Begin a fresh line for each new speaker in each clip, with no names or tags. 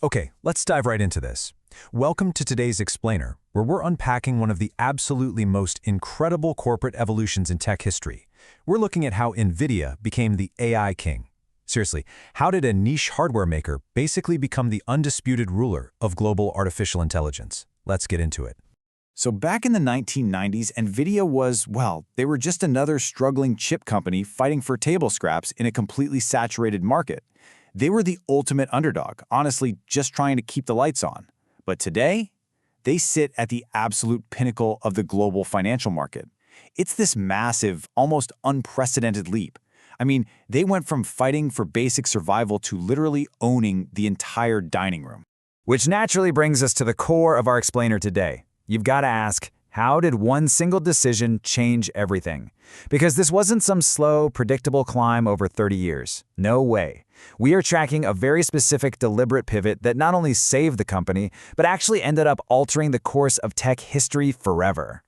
Okay, let's dive right into this. Welcome to today's Explainer, where we're unpacking one of the absolutely most incredible corporate evolutions in tech history. We're looking at how NVIDIA became the AI king. Seriously, how did a niche hardware maker basically become the undisputed ruler of global artificial intelligence? Let's get into it.
So back in the 1990s, NVIDIA was, well, they were just another struggling chip company fighting for table scraps in a completely saturated market. They were the ultimate underdog, honestly just trying to keep the lights on. But today, they sit at the absolute pinnacle of the global financial market. It's this massive, almost unprecedented leap. I mean, they went from fighting for basic survival to literally owning the entire dining room.
Which naturally brings us to the core of our explainer today. You've got to ask, how did one single decision change everything? Because this wasn't some slow, predictable climb over 30 years. No way. We are tracking a very specific, deliberate pivot that not only saved the company, but actually ended up altering the course of tech history forever.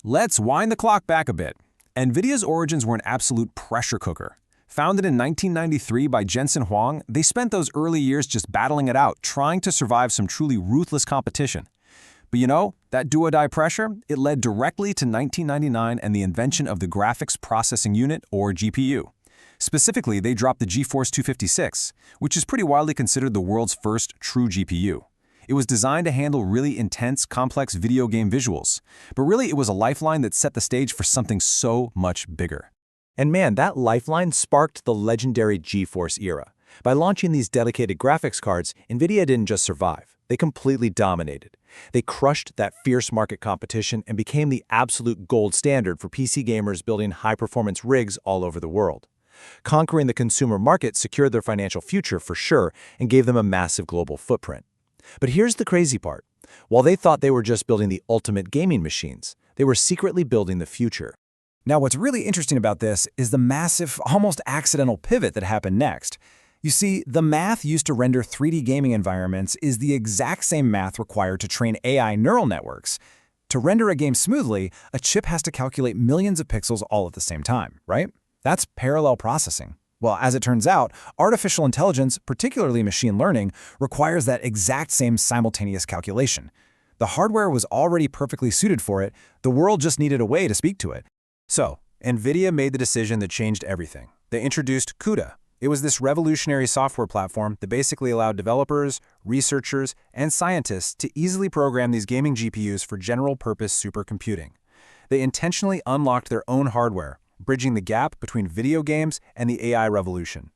Let's wind the clock back a bit. NVIDIA's origins were an absolute pressure cooker. Founded in 1993 by Jensen Huang, they spent those early years just battling it out, trying to survive some truly ruthless competition. But you know, that do-or-die pressure, it led directly to 1999 and the invention of the Graphics Processing Unit, or GPU. Specifically, they dropped the GeForce 256, which is pretty widely considered the world's first true GPU. It was designed to handle really intense, complex video game visuals, but really it was a lifeline that set the stage for something so much bigger.
And man, that lifeline sparked the legendary GeForce era. By launching these dedicated graphics cards, NVIDIA didn't just survive, they completely dominated. They crushed that fierce market competition and became the absolute gold standard for PC gamers building high-performance rigs all over the world. Conquering the consumer market secured their financial future for sure and gave them a massive global footprint. But here's the crazy part. While they thought they were just building the ultimate gaming machines, they were secretly building the future.
Now, what's really interesting about this is the massive, almost accidental pivot that happened next. You see, the math used to render 3D gaming environments is the exact same math required to train AI neural networks. To render a game smoothly, a chip has to calculate millions of pixels all at the same time, right? That's parallel processing. Well, as it turns out, artificial intelligence, particularly machine learning, requires that exact same simultaneous calculation. The hardware was already perfectly suited for it, the world just needed a way to speak to it.
So, NVIDIA made the decision that changed everything. They introduced CUDA. It was this revolutionary software platform that basically allowed developers, researchers, and scientists to easily program these gaming GPUs for general-purpose supercomputing. They intentionally unlocked their own hardware, bridging the gap between video games and the AI revolution.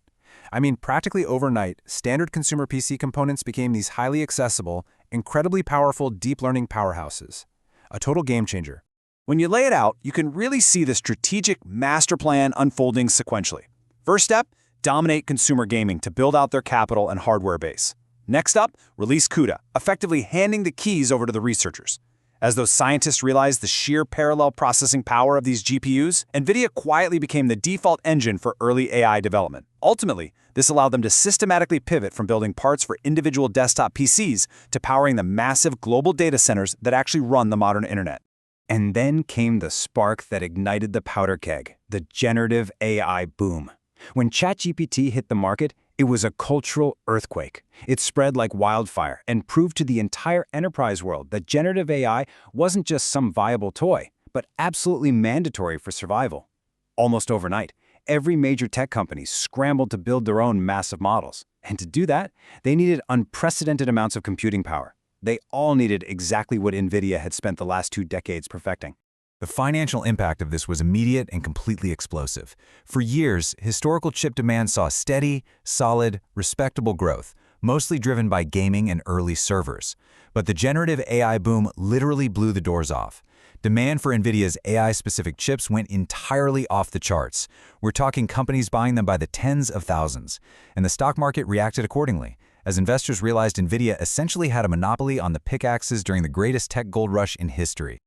I mean, practically overnight, standard consumer PC components became these highly accessible, incredibly powerful deep learning powerhouses. A total game changer.
When you lay it out, you can really see the strategic master plan unfolding sequentially. First step, dominate consumer gaming to build out their capital and hardware base. Next up, release CUDA, effectively handing the keys over to the researchers. As those scientists realized the sheer parallel processing power of these GPUs, NVIDIA quietly became the default engine for early AI development. Ultimately, this allowed them to systematically pivot from building parts for individual desktop PCs to powering the massive global data centers that actually run the modern internet.
And then came the spark that ignited the powder keg, the generative AI boom. When ChatGPT hit the market, it was a cultural earthquake. It spread like wildfire and proved to the entire enterprise world that generative AI wasn't just some viable toy, but absolutely mandatory for survival. Almost overnight, every major tech company scrambled to build their own massive models. And to do that, they needed unprecedented amounts of computing power. They all needed exactly what NVIDIA had spent the last 2 decades perfecting.
The financial impact of this was immediate and completely explosive. For years, historical chip demand saw steady, solid, respectable growth, mostly driven by gaming and early servers. But the generative AI boom literally blew the doors off. Demand for NVIDIA's AI-specific chips went entirely off the charts. We're talking companies buying them by the tens of thousands. And the stock market reacted accordingly, as investors realized NVIDIA essentially had a monopoly on the pickaxes during the greatest tech gold rush in history.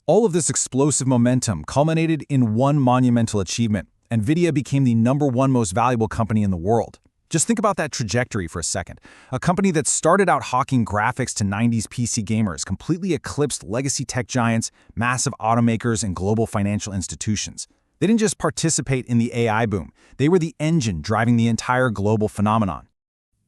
All of this explosive momentum culminated in one monumental achievement. NVIDIA became the #1 most valuable company in the world. Just think about that trajectory for a second. A company that started out hawking graphics to 90s PC gamers completely eclipsed legacy tech giants, massive automakers, and global financial institutions. They didn't just participate in the AI boom. They were the engine driving the entire global phenomenon.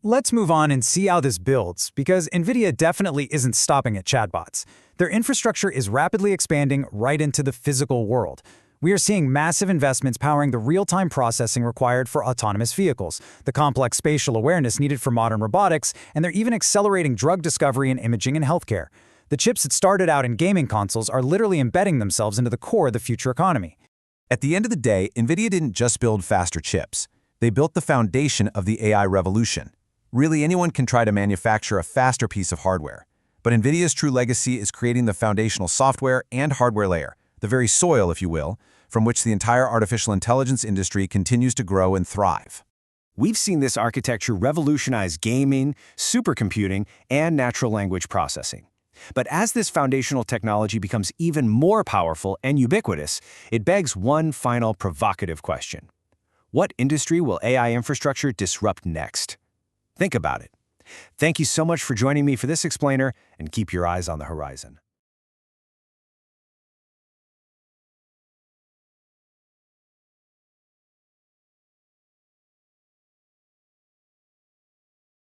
Let's move on and see how this builds, because NVIDIA definitely isn't stopping at chatbots. Their infrastructure is rapidly expanding right into the physical world. We are seeing massive investments powering the real-time processing required for autonomous vehicles, the complex spatial awareness needed for modern robotics, and they're even accelerating drug discovery and imaging in healthcare. The chips that started out in gaming consoles are literally embedding themselves into the core of the future economy.
At the end of the day, NVIDIA didn't just build faster chips. They built the foundation of the AI revolution. Really, anyone can try to manufacture a faster piece of hardware. But NVIDIA's true legacy is creating the foundational software and hardware layer, the very soil, if you will, from which the entire artificial intelligence industry continues to grow and thrive.
We've seen this architecture revolutionize gaming, supercomputing, and natural language processing. But as this foundational technology becomes even more powerful and ubiquitous, it begs one final provocative question. What industry will AI infrastructure disrupt next? Think about it. Thank you so much for joining me for this explainer, and keep your eyes on the horizon.